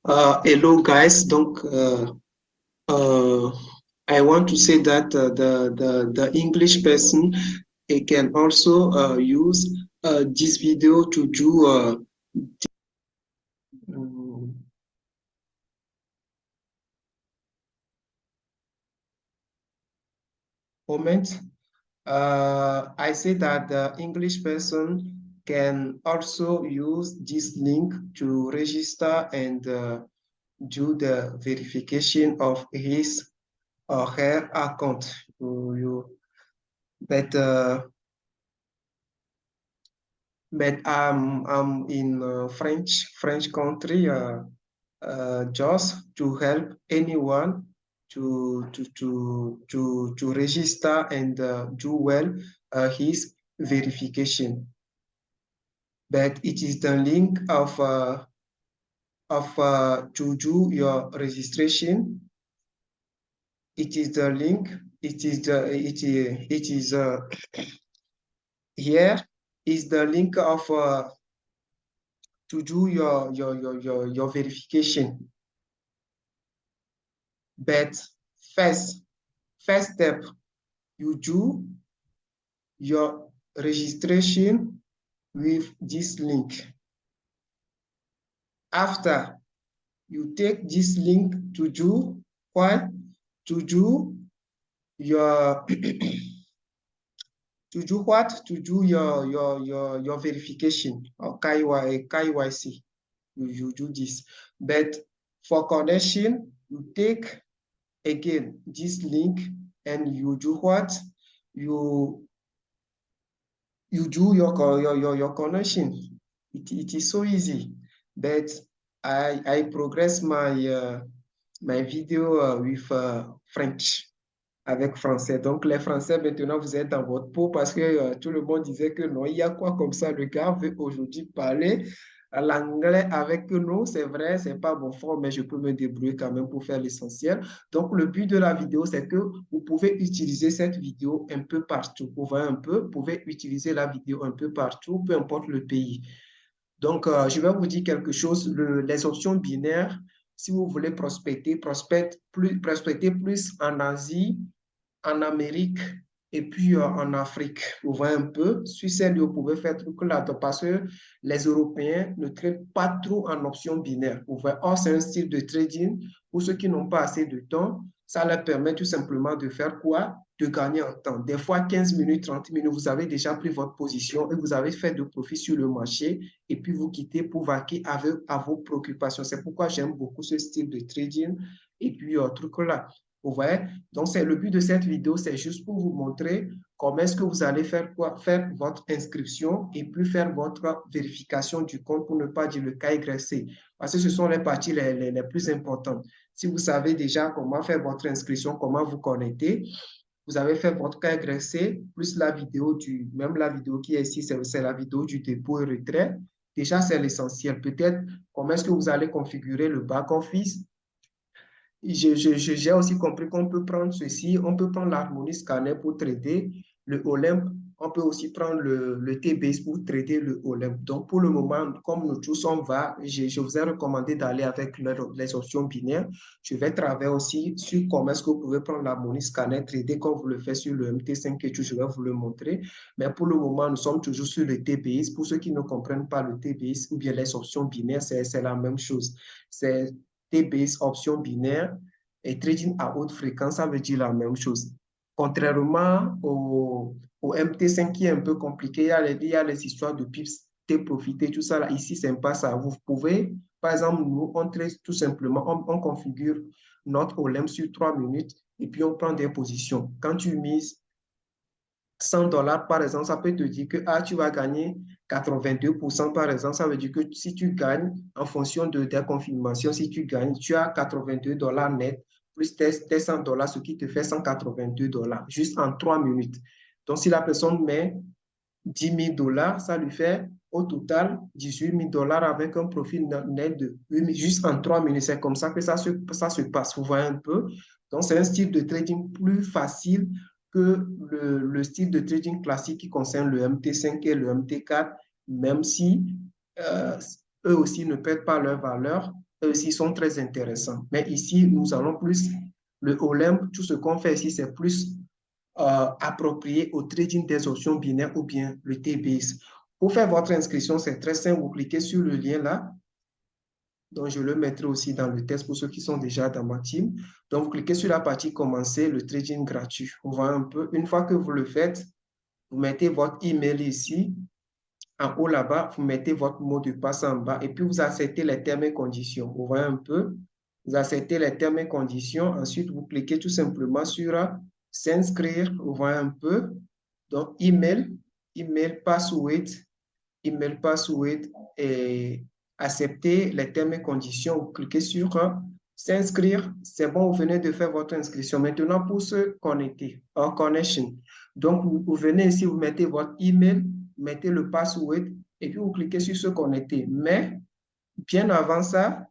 Hello guys. Uh, I want to say that the English person can also use this video to do um, comment. I say that the English person can also use this link to register and do the verification of his or her account. But I'm in French country just to help anyone to register and do well his verification. But it is the link of to do your registration. It is the link. It is here is the link of to do your verification. But first, first step, you do your registration with this link. After, you take this link to do what? To do your to do what? To do your verification or KYC. You do this. But for connection, you take again this link and you do what? You you do your connection. It is so easy. But I progress my video with French, avec français. Donc, les français, maintenant, vous êtes dans votre peau parce que tout le monde disait que non, il y a quoi comme ça? Le gars veut aujourd'hui parler l'anglais avec nous. C'est vrai, c'est pas bon fort, mais je peux me débrouiller quand même pour faire l'essentiel. Donc, le but de la vidéo, c'est que vous pouvez utiliser cette vidéo un peu partout. Vous voyez un peu, vous pouvez utiliser la vidéo un peu partout, peu importe le pays. Donc, je vais vous dire quelque chose. Les options binaires, si vous voulez prospecter plus en Asie, en Amérique et puis en Afrique. Vous voyez un peu, sur celle vous pouvez faire truc là parce que les Européens ne traitent pas trop en options binaires. Vous voyez, or, c'est un style de trading pour ceux qui n'ont pas assez de temps. Ça leur permet tout simplement de faire quoi? De gagner en temps. Des fois, 15 minutes, 30 minutes, vous avez déjà pris votre position et vous avez fait de profit sur le marché et puis vous quittez pour vaquer à vos préoccupations. C'est pourquoi j'aime beaucoup ce style de trading et puis truc là. Vous voyez? Donc, c'est le but de cette vidéo, c'est juste pour vous montrer comment est-ce que vous allez faire quoi? Faire votre inscription et puis faire votre vérification du compte pour ne pas dire le KYC. Parce que ce sont les parties les plus importantes. Si vous savez déjà comment faire votre inscription, comment vous connecter, vous avez fait votre KYC, plus la vidéo même la vidéo qui est ici, c'est la vidéo du dépôt et retrait. Déjà, c'est l'essentiel. Peut-être comment est-ce que vous allez configurer le back-office. J'ai aussi compris qu'on peut prendre ceci, on peut prendre l'Harmony Scanner pour traiter le Olympe, on peut aussi prendre le T-Base pour traiter le Olympe. Donc, pour le moment, comme nous tous on va, je vous ai recommandé d'aller avec les options binaires. Je vais travailler aussi sur comment est-ce que vous pouvez prendre l'Harmony Scanner, traiter comme vous le faites sur le MT5 et tout, je vais vous le montrer. Mais pour le moment, nous sommes toujours sur le T-Base. Pour ceux qui ne comprennent pas le T-Base ou bien les options binaires, c'est la même chose. C'est T-Base, option binaire et trading à haute fréquence, ça veut dire la même chose. Contrairement au MT5 qui est un peu compliqué, il y a les histoires de pips, T-profiter, tout ça. Là. Ici, c'est pas ça. Vous pouvez, par exemple, nous, on trade tout simplement, on configure notre Olympe sur 3 minutes et puis on prend des positions. Quand tu mises $100, par exemple, ça peut te dire que tu vas gagner 82%, par exemple. Ça veut dire que si tu gagnes, en fonction de ta confirmation, si tu gagnes, tu as $82 net plus tes $100, ce qui te fait $182, juste en 3 minutes. Donc, si la personne met $10,000, ça lui fait au total $18,000 avec un profit net de 8 000, juste en 3 minutes. C'est comme ça que ça se passe. Vous voyez un peu. Donc, c'est un style de trading plus facile que le style de trading classique qui concerne le MT5 et le MT4, même si euh, eux aussi ne perdent pas leur valeur. eux aussi sont très intéressants. Mais ici, nous allons plus, le Olympe, tout ce qu'on fait ici, c'est plus approprié au trading des options binaires ou bien le T-Base. Pour faire votre inscription, c'est très simple. Vous cliquez sur le lien là. Donc, je le mettrai aussi dans le test pour ceux qui sont déjà dans ma team. Donc, vous cliquez sur la partie commencer le trading gratuit. On voit un peu. Une fois que vous le faites, vous mettez votre email ici. En haut là-bas, vous mettez votre mot de passe en bas et puis vous acceptez les termes et conditions. Vous voyez un peu? Vous acceptez les termes et conditions. Ensuite, vous cliquez tout simplement sur s'inscrire. Vous voyez un peu? Donc, email, password, email, password et accepter les termes et conditions. Vous cliquez sur s'inscrire. C'est bon, vous venez de faire votre inscription. Maintenant, pour se connecter, en connection. Donc, vous venez ici, vous mettez votre email, vous mettez le password et puis vous cliquez sur se connecter. Mais bien avant ça,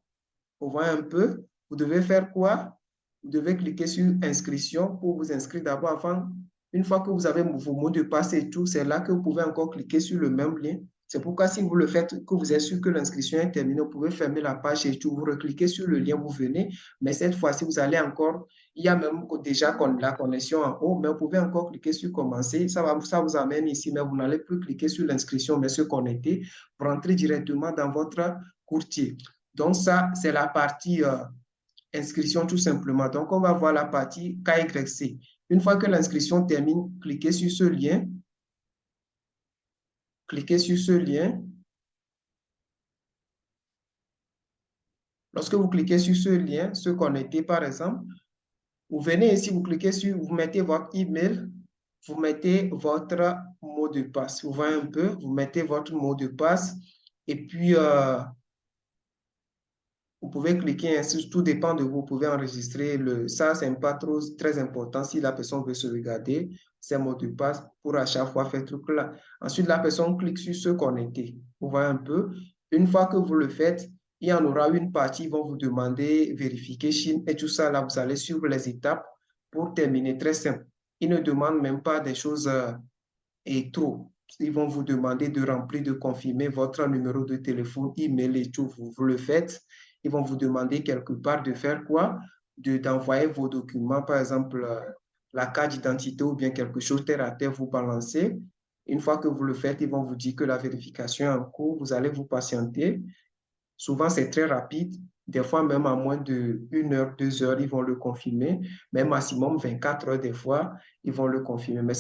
vous voyez un peu, vous devez faire quoi? Vous devez cliquer sur inscription pour vous inscrire d'abord avant. Une fois que vous avez vos mots de passe et tout, c'est là que vous pouvez encore cliquer sur le même lien. C'est pourquoi si vous le faites, que vous êtes sûr que l'inscription est terminée, vous pouvez fermer la page et tout, vous recliquez sur le lien, vous venez. Mais cette fois-ci, vous allez encore, il y a même déjà la connexion en haut, mais vous pouvez encore cliquer sur commencer. Ça vous amène ici, mais vous n'allez plus cliquer sur l'inscription, mais se connecter pour entrer directement dans votre courtier. Donc, ça, c'est la partie inscription tout simplement. Donc, on va voir la partie KYC. Une fois que l'inscription termine, cliquez sur ce lien. Cliquez sur ce lien. Lorsque vous cliquez sur ce lien, se connecter par exemple, vous venez ici, vous cliquez sur, vous mettez votre email, vous mettez votre mot de passe. Vous voyez un peu, vous mettez votre mot de passe et puis vous pouvez cliquer ainsi, tout dépend de vous. Vous pouvez enregistrer ça, c'est pas trop très important si la personne veut se regarder ses mots de passe pour à chaque fois faire ce truc là. Ensuite, la personne clique sur se connecter. Vous voyez un peu. Une fois que vous le faites, il y en aura une partie, ils vont vous demander verification et tout ça là, vous allez suivre les étapes pour terminer. Très simple. Ils ne demandent même pas des choses et trop. Ils vont vous demander de remplir, de confirmer votre numéro de téléphone, email et tout. Vous le faites. Ils vont vous demander quelque part de faire quoi? D'envoyer vos documents, par exemple, la carte d'identité ou bien quelque chose terre à terre, vous balancez. Une fois que vous le faites, ils vont vous dire que la vérification est en cours. Vous allez vous patienter. Souvent, c'est très rapide. Des fois, même en moins de 1 heure, 2 heures, ils vont le confirmer. Mais maximum 24 heures, des fois, ils vont le confirmer. Mais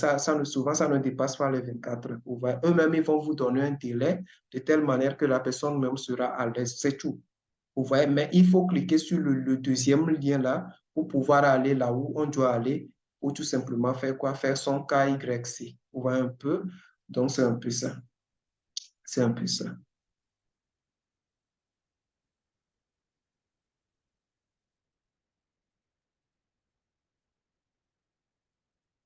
souvent, ça ne dépasse pas les 24 heures. Eux-mêmes, ils vont vous donner un délai de telle manière que la personne même sera à l'aise. C'est tout. Vous voyez, mais il faut cliquer sur le deuxième lien là pour pouvoir aller là où on doit aller ou tout simplement faire quoi? Faire son KYC. Vous voyez un peu? Donc, c'est un peu ça. C'est un peu ça.